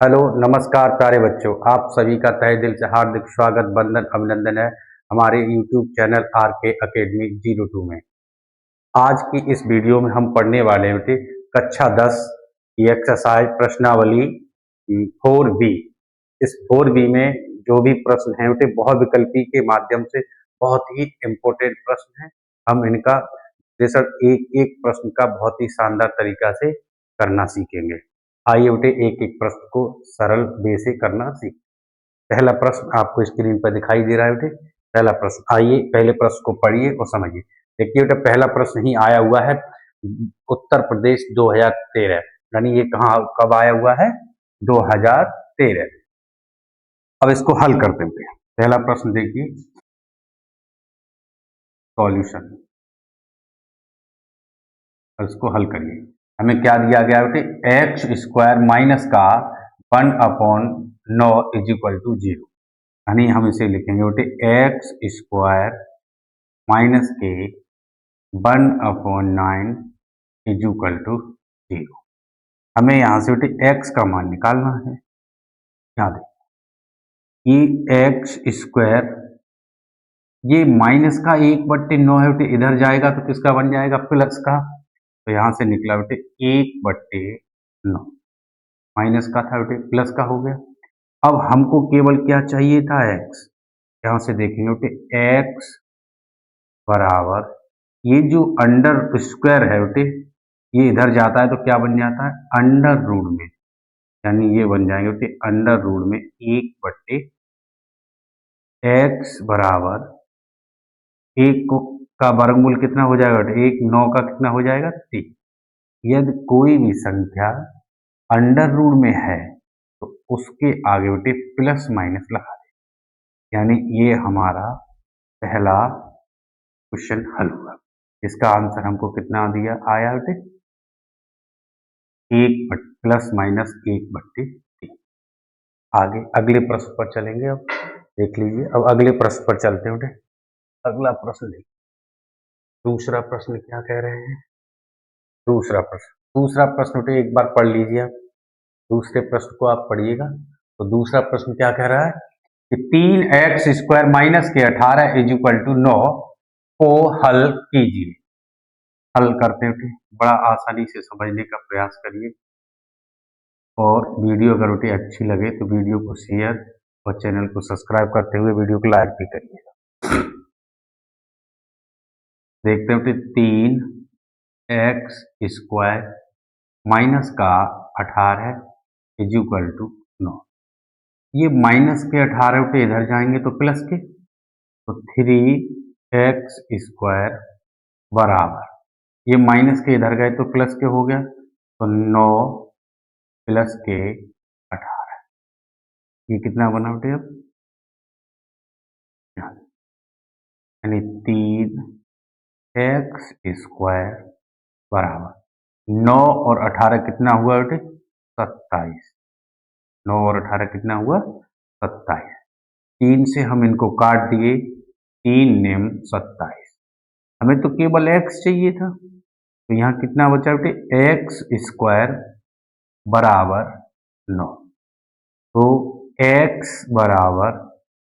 Hello, नमस्कार प्यारे बच्चों। आप सभी का तहे दिल से हार्दिक स्वागत, वंदन, अभिनंदन है हमारे YouTube चैनल आरके अकेडमी 02 में। आज की इस वीडियो में हम पढ़ने वाले हैं बेटे कक्षा 10 की एक्सरसाइज प्रश्नावली 4B। इस 4B में जो भी प्रश्न हैं बेटे बहुविकल्पी के माध्यम से बहुत ही इम्पोर्टेंट प्रश्न हैं। हम इनका रिजल्ट एक एक प्रश्न का बहुत ही शानदार तरीका से करना सीखेंगे। आइए बेटे एक एक प्रश्न को सरल वे से करना सीख। पहला प्रश्न आपको स्क्रीन पर दिखाई दे रहा है बेटे। पहला प्रश्न, आइए पहले प्रश्न को पढ़िए और समझिए। देखिए बेटा पहला प्रश्न ही आया हुआ है उत्तर प्रदेश 2013, यानी ये कहाँ कब आया हुआ है? 2013। अब इसको हल करते हैं। पहला प्रश्न देखिए, सॉल्यूशन, इसको हल करिए। हमें क्या दिया गया बेटे? एक्स स्क्वायर माइनस का 1/9 इज इक्वल टू 0। यानी हम इसे लिखेंगे बेटे एक्स स्क्वायर माइनस के 1/9 इज इक्वल टू 0। हमें यहाँ से बेटे एक्स का मान निकालना है। याद है ये एक्स स्क्वायर, ये माइनस का 1/9 है बेटे, इधर जाएगा तो किसका बन जाएगा? प्लस का। तो यहाँ से निकला बेटे 1/9, माइनस का था बेटे प्लस का हो गया। अब हमको केवल क्या चाहिए था? एक्स। यहाँ से देखेंगे बेटे एक्स बराबर, ये जो अंडर स्क्वायर है बेटे ये इधर जाता है तो क्या बन जाता है? अंडर रूट में, यानी ये बन जाएंगे बेटे अंडर रूट में 1/एक्स बराबर एक को का वर्गमूल कितना हो जाएगा बेटे? 1 9 का कितना हो जाएगा? 3। यदि कोई भी संख्या अंडर रूट में है तो उसके आगे बेटे प्लस माइनस लगा दे, यानी ये हमारा पहला क्वेश्चन हल हुआ। इसका आंसर हमको कितना दिया आया बेटे? 1 प्लस माइनस 1/3। आगे अगले प्रश्न पर चलेंगे। अब देख लीजिए, अब अगले प्रश्न पर चलते हैं बेटे। अगला प्रश्न देखिए, दूसरा प्रश्न क्या कह रहे हैं? दूसरा प्रश्न बेटे एक बार पढ़ लीजिए आप। दूसरे प्रश्न को आप पढ़िएगा। तो दूसरा प्रश्न क्या कह रहा है कि 3x स्क्वायर माइनस के 18 इज इक्वल टू 9 को हल कीजिए। हल करते हुए बड़ा आसानी से समझने का प्रयास करिए, और वीडियो अगर बेटे अच्छी लगे तो वीडियो को शेयर और चैनल को सब्सक्राइब करते हुए वीडियो को लाइक भी करिएगा। देखते हैं बेटे 3x स्क्वायर माइनस का 18 इज इक्वल टू 9। ये माइनस के 18 बेटे इधर जाएंगे तो प्लस के, तो 3x स्क्वायर बराबर, ये माइनस के इधर गए तो प्लस के हो गया, तो 9 प्लस के 18। ये कितना बना बेटे? अब यानी 3x स्क्वायर बराबर 9 और 18 कितना हुआ बेटे? 27। 9 और 18 कितना हुआ? 27। 3 से हम इनको काट दिए, 3 निम 27। हमें तो केवल x चाहिए था, तो यहाँ कितना बचा बेटे? एक्स स्क्वायर बराबर 9। तो x बराबर,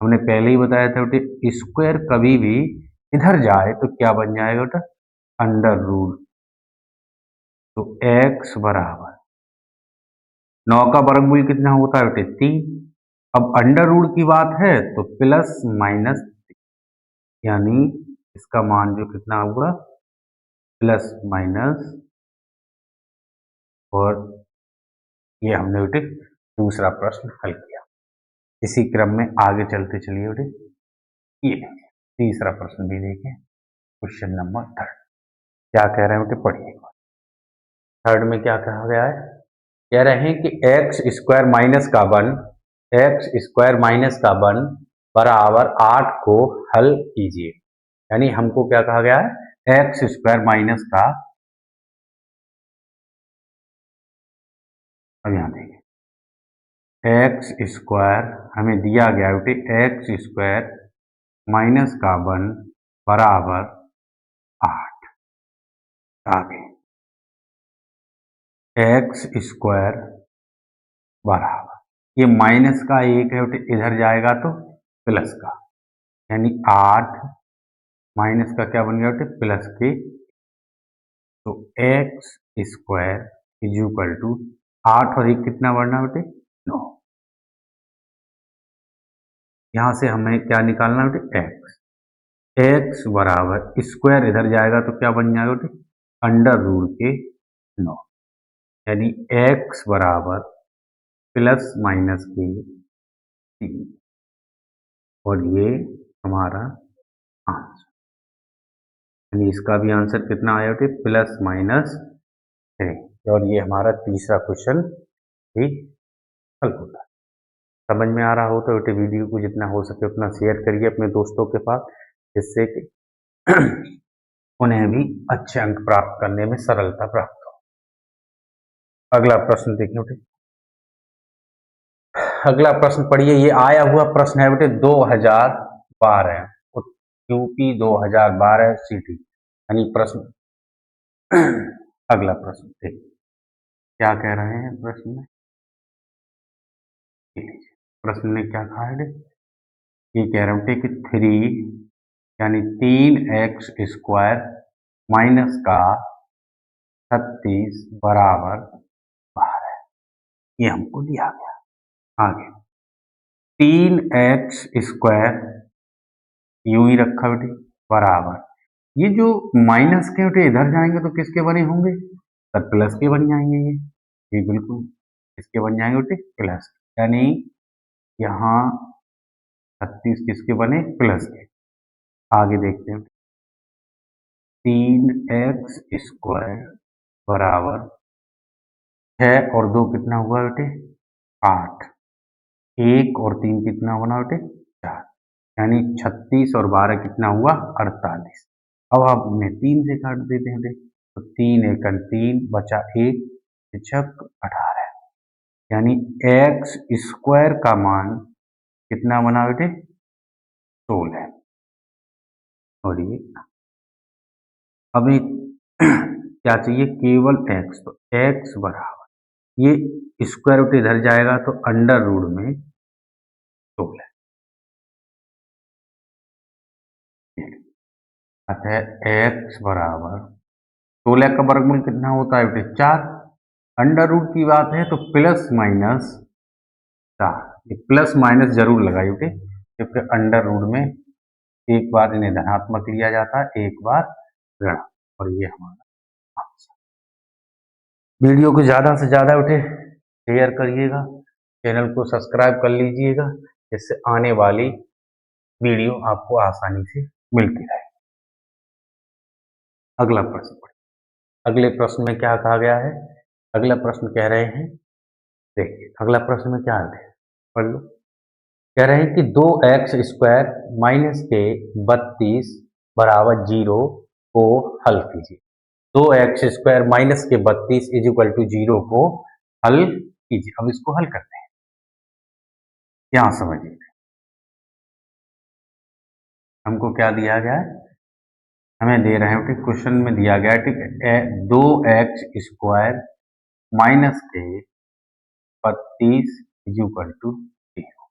हमने पहले ही बताया था बेटे स्क्वायर कभी भी इधर जाए तो क्या बन जाएगा बेटा? Under root. तो x बराबर 9 का वर्गमूल कितना होता है बेटे? 3। अब अंडर रूट की बात है तो प्लस माइनस, यानी इसका मान जो कितना होगा? Plus minus. और ये हमने बेटे दूसरा प्रश्न हल किया। इसी क्रम में आगे चलते चलिए बेटे, ये तीसरा प्रश्न भी देखें, क्वेश्चन नंबर 3। क्या कह रहे हैं बेटे? पढ़िए। थर्ड में क्या कहा गया है? कह रहे हैं कि एक्स स्क्वायर माइनस का 1 बराबर 8 को हल कीजिए। यानी हमको क्या कहा गया है? एक्स स्क्वायर माइनस का, अब यहाँ देखिए एक्स स्क्वायर हमें दिया गया बेटे एक्स स्क्वायर माइनस का 1 बराबर 8। आगे एक्स स्क्वायर बराबर ये माइनस का 1 है बेटे, इधर जाएगा तो प्लस का, यानी 8 माइनस का क्या बन गया बेटे, प्लस के। तो X square is equal to 8 और 1 कितना बढ़ना बेटे, 9। यहां से हमें क्या निकालना बेटे, एक्स। एक्स बराबर स्क्वायर इधर जाएगा तो क्या बन जाएगा बेटे, अंडर रूट के 9, यानी एक्स बराबर प्लस माइनस के 3, और ये हमारा आंसर, यानी इसका भी आंसर कितना आया बेटे, प्लस माइनस 3। और ये हमारा तीसरा क्वेश्चन भी हल होता है। समझ में आ रहा हो तो बेटे वीडियो को जितना हो सके उतना शेयर करिए अपने दोस्तों के पास, जिससे कि उन्हें भी अच्छे अंक प्राप्त करने में सरलता प्राप्त हो। अगला प्रश्न देखिए बेटे, अगला प्रश्न पढ़िए। ये आया हुआ प्रश्न है बेटे 2012 यूपी 2012 सिटी, यानी प्रश्न अगला प्रश्न देखिए क्या कह रहे हैं प्रश्न में। प्रश्न ने क्या कहा है, ये कह रहे हैं कि 3 यानी 3x स्क्वायर माइनस का 36 बराबर 12, ये हमको दिया गया। आगे 3x स्क्वायर यूं ही रखा बेटे बराबर, ये जो माइनस के बेटे इधर जाएंगे तो किसके बने होंगे, सर प्लस के बन जाएंगे। ये बिल्कुल किसके बन जाएंगे बेटे, प्लस, यानी यहाँ 36 किसके बने, प्लस के। आगे देखते हैं, 3x स्क्वायर बराबर 6 और 2 कितना हुआ बेटे, 8, 1 और 3 कितना होना बेटे, 4, यानी 36 और 12 कितना हुआ, 48। अब आप उन्हें 3 से काट देते हैं बेटे, तो 3 एकम 3 बचा 1, 18, यानी एक्स स्क्वायर का मान कितना बना बेटे, 16। और ये अभी क्या चाहिए, केवल एक्स, तो एक्स बराबर, ये स्क्वायर रूट इधर जाएगा तो अंडर रूट में 16, अतः एक्स बराबर 16 का वर्गमूल कितना होता है बेटे, 4। अंडर रूट की बात है तो प्लस माइनस 4, ये प्लस माइनस जरूर लगाइए बेटे, क्योंकि अंडर रूट में एक बार इन्हें धनात्मक लिया जाता है, एक बार ऋण। और ये हमारा आंसर। वीडियो को ज़्यादा से ज़्यादा उठे शेयर करिएगा, चैनल को सब्सक्राइब कर लीजिएगा, जिससे आने वाली वीडियो आपको आसानी से मिलती रहे। अगला प्रश्न, अगले प्रश्न में क्या कहा गया है, अगला प्रश्न कह रहे हैं, देखिए अगला प्रश्न में क्या है, पढ़ लो। कह रहे हैं कि 2x स्क्वायर माइनस के 32 बराबर 0 को हल कीजिए। 2x स्क्वायर माइनस के 32 इज इक्वल टू 0 को हल कीजिए। अब इसको हल करते हैं, यहां समझिए हमको क्या दिया गया है, हमें दे रहे हैं कि क्वेश्चन में दिया गया है, ठीक है, 2x स्क्वायर माइनस के 32 is equal to 0।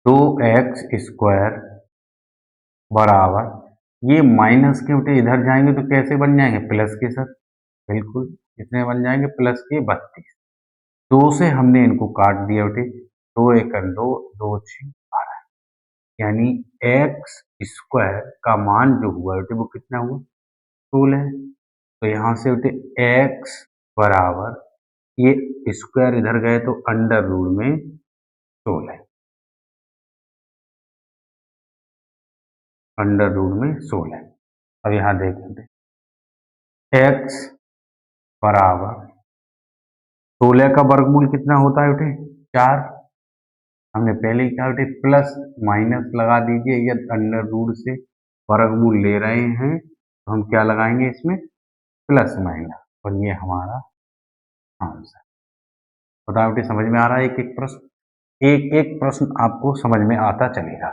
2x square बराबर, ये माइनस के उठे इधर जाएंगे तो कैसे बन जाएंगे, प्लस के सर, बिल्कुल कितने बन जाएंगे, प्लस के 32। 2 से हमने इनको काट दिया उठे, 2 एकम 2, 2 6 12, यानी एक्स स्क्वायर का मान जो हुआ उठे वो कितना हुआ, 16। तो यहाँ से उठे एक्स बराबर, ये स्क्वायर इधर गए तो अंडर रूट में 16, अंडर रूट में 16। अब यहाँ देखेंगे एक्स बराबर 16 का वर्गमूल कितना होता है बेटे, 4। हमने पहले ही कहा बेटे प्लस माइनस लगा दीजिए, या अंडर रूट से वर्गमूल ले रहे हैं तो हम क्या लगाएंगे इसमें, प्लस माइनस, और ये हमारा आंसर। बताओ बेटे समझ में आ रहा है, एक एक प्रश्न, एक एक प्रश्न आपको समझ में आता चलेगा,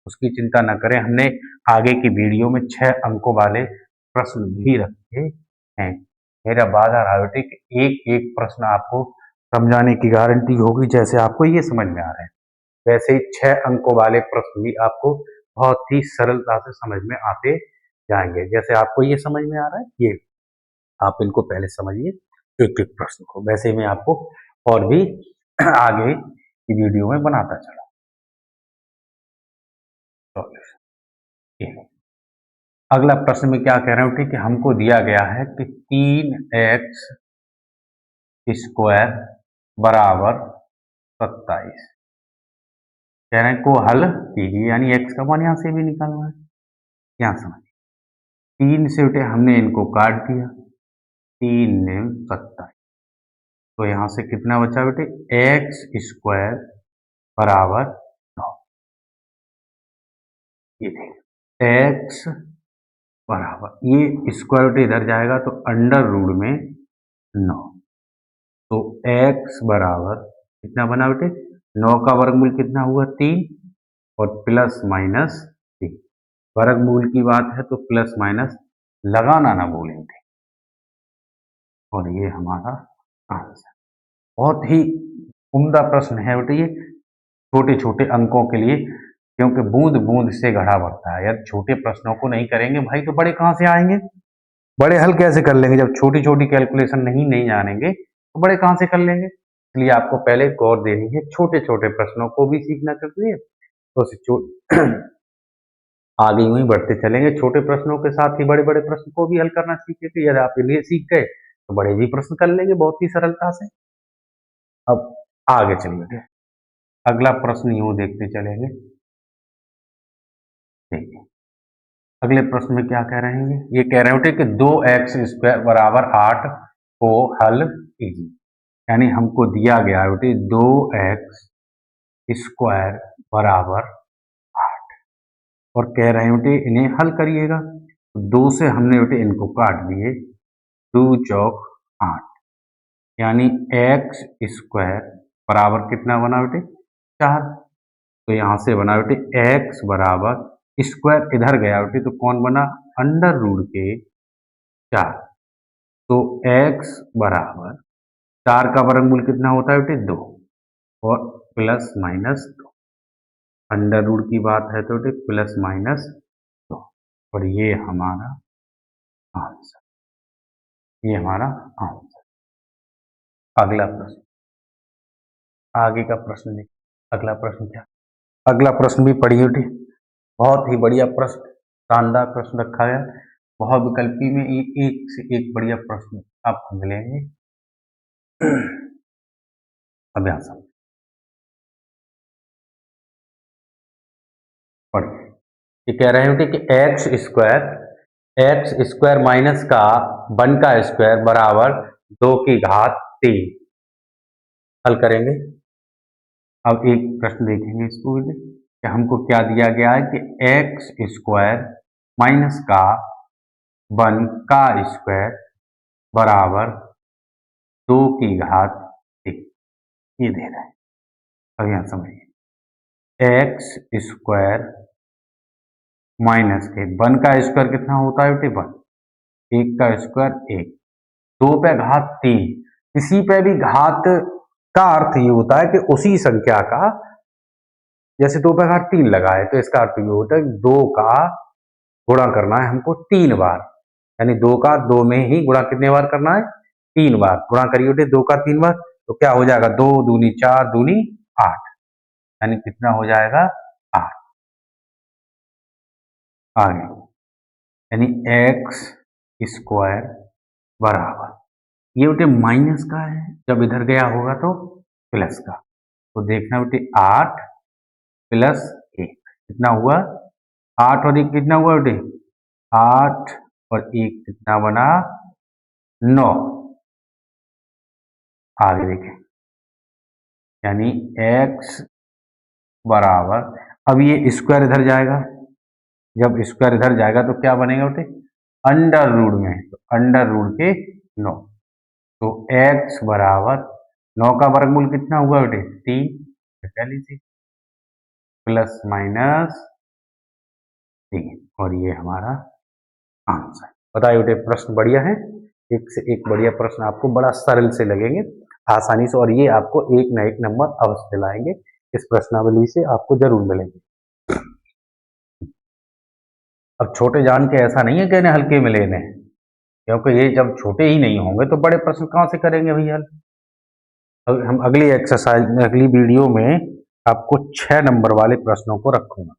उसकी चिंता न करें। हमने आगे की वीडियो में 6 अंकों वाले प्रश्न भी रखे हैं। मेरा वादा रहा बेटे कि एक एक प्रश्न आपको समझाने की गारंटी होगी। जैसे आपको ये समझ में आ रहा है, वैसे ही 6 अंकों वाले प्रश्न भी आपको बहुत ही सरलता से समझ में आते जाएंगे। जैसे आपको ये समझ में आ रहा है, ये आप इनको पहले समझिए एक एक प्रश्न को, वैसे मैं आपको और भी आगे की वीडियो में बनाता चला। अगला प्रश्न में क्या कह रहे हो कि हमको दिया गया है कि 3x स्क्वायर बराबर 27 कह रहे हैं को हल कीजिए, यानी x का मान यहां से भी निकालना है। यहां समझ 3 से उठे हमने इनको काट दिया, 3 ने 27, तो यहां से कितना बचा बेटे एक्स स्क्वायर बराबर 9। ये एक्स बराबर ये स्क्वायर रूट इधर जाएगा तो अंडर रूट में 9, तो x बराबर कितना बना बेटे 9 का वर्गमूल कितना हुआ 3 और प्लस माइनस 3। वर्गमूल की बात है तो प्लस माइनस लगाना ना भूलेंगे। और ये हमारा आंसर बहुत ही उम्दा प्रश्न है बेटे, ये छोटे छोटे अंकों के लिए, क्योंकि बूंद बूंद से घड़ा भरता है। यदि छोटे प्रश्नों को नहीं करेंगे भाई तो बड़े कहां से आएंगे, बड़े हल कैसे कर लेंगे जब छोटी छोटी कैलकुलेशन नहीं जानेंगे तो बड़े कहां से कर लेंगे। इसलिए आपको पहले गौर देनी है, छोटे छोटे प्रश्नों को भी सीखना चाहिए, तो आगे यूं ही बढ़ते चलेंगे। छोटे प्रश्नों के साथ ही बड़े बड़े प्रश्न को भी हल करना सीखेंगे। यदि आप इन्हें सीख गए तो बड़े भी प्रश्न कर लेंगे बहुत ही सरलता से। अब आगे चलिए, अगला प्रश्न यूं देखते चलेंगे। देखिए अगले प्रश्न में क्या कह रहे हैं, ये कह रहे होते कि 2x स्क्वायर बराबर 8 को हल कीजिए, यानी हमको दिया गया है 2x स्क्वायर बराबर 8 और कह रहे हैं इन्हें हल करिएगा। 2 से हमने बेटे इनको काट दिए, 2 चौक 8, यानी एक्स स्क्वायर बराबर कितना बना बेटे 4। तो यहां से बना बेटे एक्स बराबर स्क्वायर इधर गया बेटे तो कौन बना अंडर रूट के 4। तो एक्स बराबर 4 का वर्गमूल कितना होता है बेटे 2 और प्लस माइनस 2। अंडर रूट की बात है तो बेटे प्लस माइनस 2 और ये हमारा आंसर, ये हमारा आंसर। अगला प्रश्न, आगे का प्रश्न देखिए। अगला प्रश्न क्या, अगला प्रश्न भी पढ़िए बेटे, बहुत ही बढ़िया प्रश्न, शानदार प्रश्न रखा गया। बहुविकल्पी में ये एक से एक बढ़िया प्रश्न आपको मिलेंगे। अभ्यास पढ़िए, ये कह रहे हैं कि एक्स स्क्वायर माइनस का 1 का स्क्वायर बराबर 2 की घात 3 हल करेंगे। अब एक प्रश्न देखेंगे इसको कि हमको क्या दिया गया है कि एक्स स्क्वायर माइनस का 1 का स्क्वायर बराबर 2 की घात 3 ये दे रहा है। अब यहां समझिए एक्स स्क्वायर माइनस के 1 का स्क्वायर कितना होता है बेटे 1, 1 का स्क्वायर 1, 2 पे घात 3, इसी पे भी घात का अर्थ ये होता है कि उसी संख्या का, जैसे 2 पे घात 3 लगा है तो इसका अर्थ ये होता है 2 का गुणा करना है हमको 3 बार, यानी 2 का 2 में ही गुणा कितने बार करना है 3 बार। गुणा करिए बेटे 2 का 3 बार तो क्या हो जाएगा 2 दूनी 4 दूनी 8, यानी कितना हो जाएगा 8। आगे यानी एक्स स्क्वायर बराबर ये बेटे माइनस का है, जब इधर गया होगा तो प्लस का, तो देखना बेटे 8 प्लस 1 कितना हुआ 8 और 1 कितना हुआ बेटे 8 और 1 कितना बना 9। आगे देखें यानी x बराबर, अब ये स्क्वायर इधर जाएगा, जब स्क्वायर इधर जाएगा तो क्या बनेगा बेटे अंडर रूट में, तो अंडर रूट के 9, तो x बराबर 9 का वर्गमूल कितना हुआ बेटे 3, कह लीजिए प्लस माइनस 3 और ये हमारा आंसर। बताइए बेटे प्रश्न बढ़िया है, एक से एक बढ़िया प्रश्न आपको बड़ा सरल से लगेंगे। आसानी से, और ये आपको एक न एक नंबर अवश्य दिलाएंगे, इस प्रश्नावली से आपको जरूर मिलेंगे। अब छोटे जान के ऐसा नहीं है कहने हल्के में लेने, क्योंकि ये जब छोटे ही नहीं होंगे तो बड़े प्रश्न कहाँ से करेंगे भैया। अब हम अगली एक्सरसाइज में, अगली वीडियो में आपको 6 नंबर वाले प्रश्नों को रखूंगा,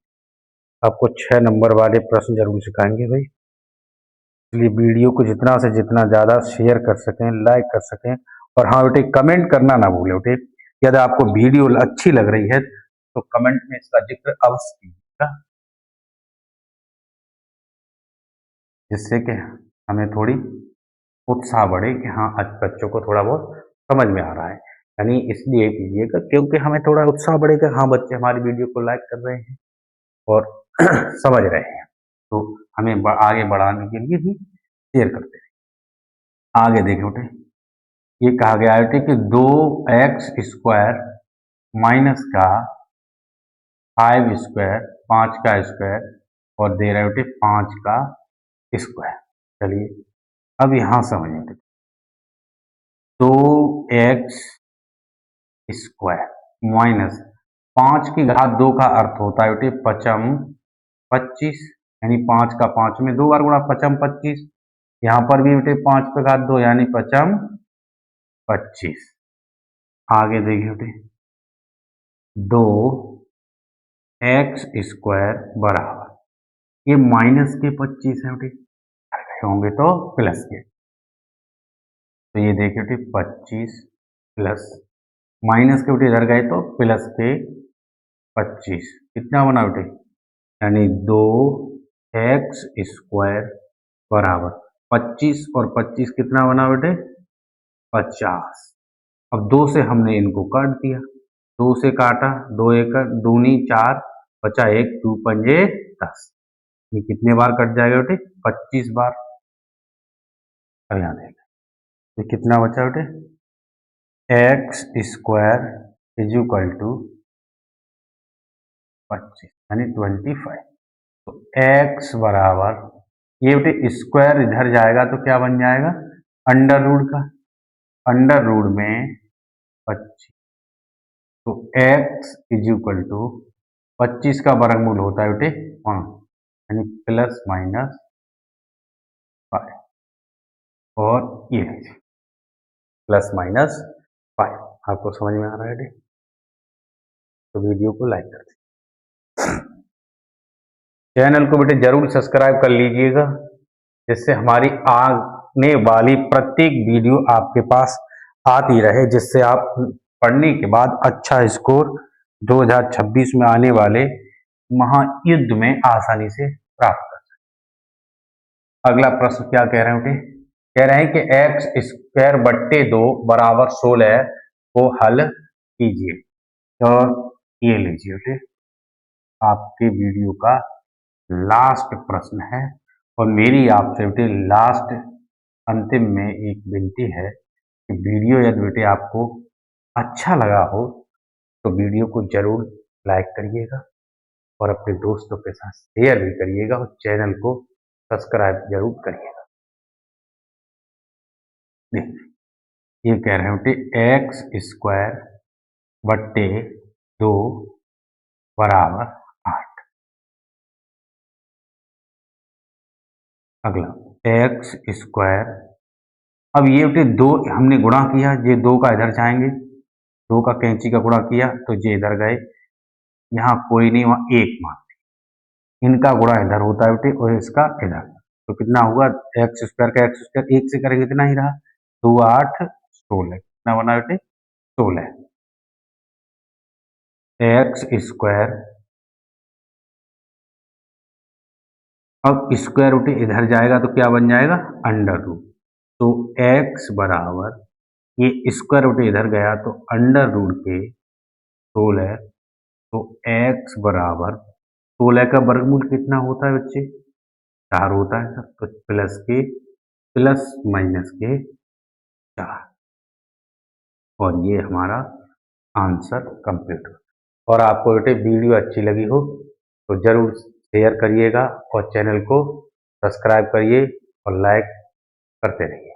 आपको 6 नंबर वाले प्रश्न जरूर सिखाएंगे भाई। इसलिए वीडियो को जितना से जितना ज़्यादा शेयर कर सकें, लाइक कर सकें, और हाँ बेटे कमेंट करना ना भूलें बेटे। यदि आपको वीडियो अच्छी लग रही है तो कमेंट में इसका जिक्र अवश्य कीजिएगा, जिससे कि हमें थोड़ी उत्साह बढ़े कि हाँ आज बच्चों को थोड़ा बहुत समझ में आ रहा है। यानी इसलिए कीजिएगा क्योंकि हमें थोड़ा उत्साह बढ़ेगा, हाँ बच्चे हमारी वीडियो को लाइक कर रहे हैं और समझ रहे हैं, तो हमें आगे बढ़ाने के लिए भी शेयर करते हैं। आगे देखें बेटे, ये कहा गया है कि 2x² माइनस का 5² 5 का स्क्वायर और दे रहे बेटे 5 का स्क्वायर। चलिए अब यहां समझें, 2x² माइनस 5 की घात 2 का अर्थ होता है बेटे पचम 25, यानी 5 का 5 में 2 बार गुणा, पचम 25। यहाँ पर भी बेटे 5 पे घात 2 यानी पचम 25। आगे देखिए बेटे, 2x² बराबर, ये माइनस के 25 है बेटे, होंगे तो प्लस के, तो ये देखिए बेटे 25 प्लस माइनस के बेटे इधर गए तो प्लस के 25, कितना बना बेटे, यानी 2x² बराबर 25 और 25 कितना बना बेटे 50। अब 2 से हमने इनको काट दिया, 2 से काटा, 2 एक दूनी 4, बचा 1, 2 पंजे 10, ये कितने बार कट जाएगा बेटे 25 बार। अब यहाँ देखें तो कितना बचा बेटे, x² इज इक्वल टू 25 यानी 25। तो x बराबर, ये बेटे स्क्वायर इधर जाएगा तो क्या बन जाएगा अंडर रूट का, अंडर रूट में 25, तो x इज इक्वल टू 25 का वर्गमूल होता है बेटे 5, यानी प्लस माइनस 5, और ये प्लस माइनस 5। आपको समझ में आ रहा है बेटे, तो वीडियो को लाइक कर दीजिए, चैनल को बेटे जरूर सब्सक्राइब कर लीजिएगा, जिससे हमारी आने वाली प्रत्येक वीडियो आपके पास आती रहे, जिससे आप पढ़ने के बाद अच्छा स्कोर 2026 में आने वाले महायुद्ध में आसानी से प्राप्त कर सकें। अगला प्रश्न क्या कह रहे हैं बेटे, कह रहे हैं कि x² बट्टे 2 बराबर 16 को हल कीजिए। तो ये लीजिए बेटे आपके वीडियो का लास्ट प्रश्न है, और मेरी आपसे बेटे लास्ट अंतिम में एक विनती है कि वीडियो यदि बेटे आपको अच्छा लगा हो तो वीडियो को जरूर लाइक करिएगा और अपने दोस्तों के साथ शेयर भी करिएगा, और चैनल को सब्सक्राइब जरूर करिएगा। देखिए ये कह रहे हैं बेटे x² बट्टे 2 बराबर 8। अगला x², अब ये बेटे 2 हमने गुणा किया, ये 2 का इधर जाएंगे, 2 का कैंची का गुणा किया तो ये इधर गए, यहाँ कोई नहीं वहाँ 1 मान, इनका गुणा इधर होता है बेटे और इसका इधर, तो कितना हुआ x² का x² 1 से करेंगे इतना ही रहा, 2 8 16, कितना बना बेटे 16। x², अब स्क्वायर रूट इधर जाएगा तो क्या बन जाएगा अंडर रूट, तो x बराबर, ये स्क्वायर रूट इधर गया तो अंडर रूट के 16, तो x बराबर 16 का वर्गमूल कितना होता है बच्चे 4 होता है, तो प्लस के प्लस माइनस के 4, और ये हमारा आंसर कंप्लीट हो। और आपको बेटे वीडियो अच्छी लगी हो तो जरूर शेयर करिएगा और चैनल को सब्सक्राइब करिए और लाइक करते रहिए।